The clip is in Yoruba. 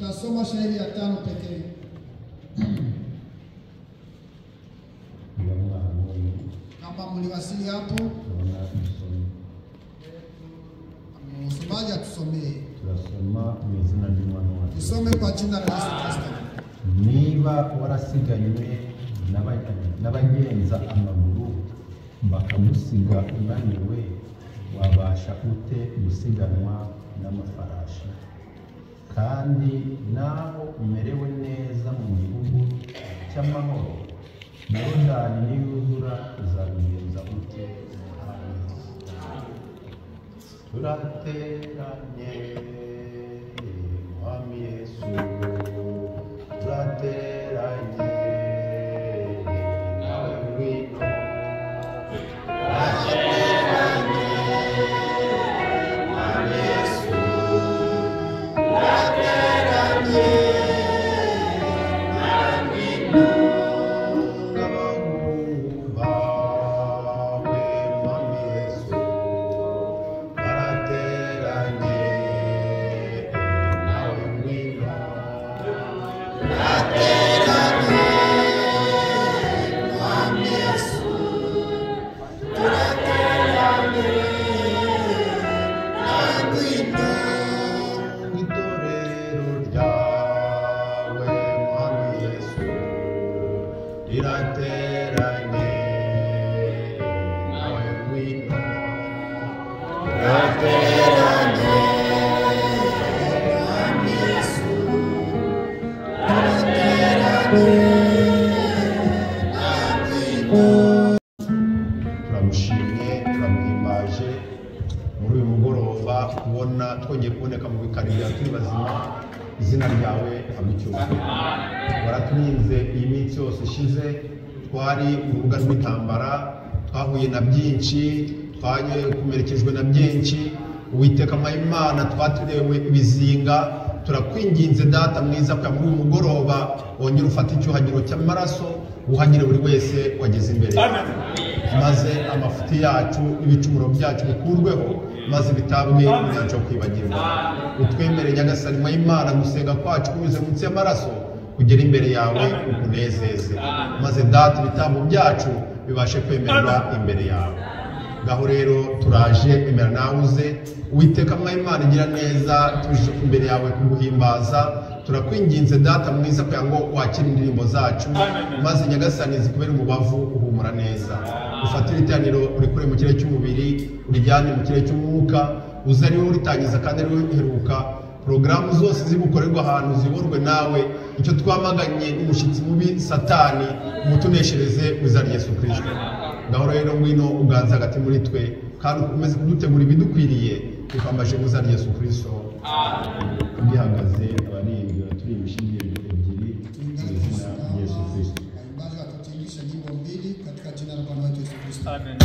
Tutasoma shairi ya 5 pekee. Kama mliwasili hapo, msomaji atusomee. Turasoma mu izina ry'Umwana wacu. Tusome kwa jina la Yesu Kristo. Niba warasiganywe n'abagenza amaguru bakamusiga unaniwe, wabasha ute gusiganwa n'amafarashi? Kandi naho umerewe neza mu gihugu cy'amahoro, Yorodani niyuzura uzabigenza ute? Turateranye Mwami Yesu, turateranye nawe ngwino. Turateranye Mwami Yesu, turateranye nawe ngwino. N'abahungu bawe Mwami Yesu, barateranye nawe ngwino. Turateranye Mwami Yesu, turateranye nawe ngwino. Itorero ryawe Mwami Yesu, rirateranye nawe ngwino. Turateranye Mwami Yesu, turateranye nawe ngwino. Turamushimye, turamuhimbaje muri uyu mugoroba kubona twongeye kuboneka mu bikarira turi bazima. Izina ryawe amucyuke. Waraturinze iyi minsi yose ishize, twari urubuga rw'intambara, twahuye na byinshi, twakomerekejwe na byinshi. Uwiteka Imana, twaturewe ibizinga. Turakwinginze Data mwiza kwa muri uyu mugoroba wongere ufate icyuhagiro cy'amaraso, uhagire buri wese wageze imbere, maze amafuti yacu ibicumuro byacu bikurweho, maze bitabwe mu nyanja yo kwibagirwa. Utwemere Nyagasani Imana gusenga kwacu kunyuze munsi y'amaraso kugera imbere yawe ukunezeze, maze Data ibitambo byacu bibashe kwemerwa imbere yawe. Ngaho rero turaje emera nawe uze. Uwiteka Imana igira neza, tuje imbere yawe kuguhimbaza. Turakwinginze Data mwiza kugira ngo wakire indirimbo zacu, maze Nyagasani zikubere umubavu uhumura neza. Ufatire iteraniro uri kure mu kirere cy'umubiri, urijyane mu kirere cy'umwuka, uze ari wowe uritangiza kandi ari wowe uheruka. Porogaramu zose zibukorerwa ahantu ziborwe nawe. Icyo twamaganye n'umushyitsi mubi Satani, umutuneshereze wizana Yesu Kristo. Ngaho rero ngwino uganza hagati muri twe, kandi ukomeze kudutegura ibidukwiriye, twambaje wizana Yesu Kristo. Gihagaze abaririmbyi turi imishingiye ebyiri mu izina rya Yesu Kristo. Imbaga tutingisha nyimbo mbili katika jina la Bwana wetu Yesu Kristo. Amen.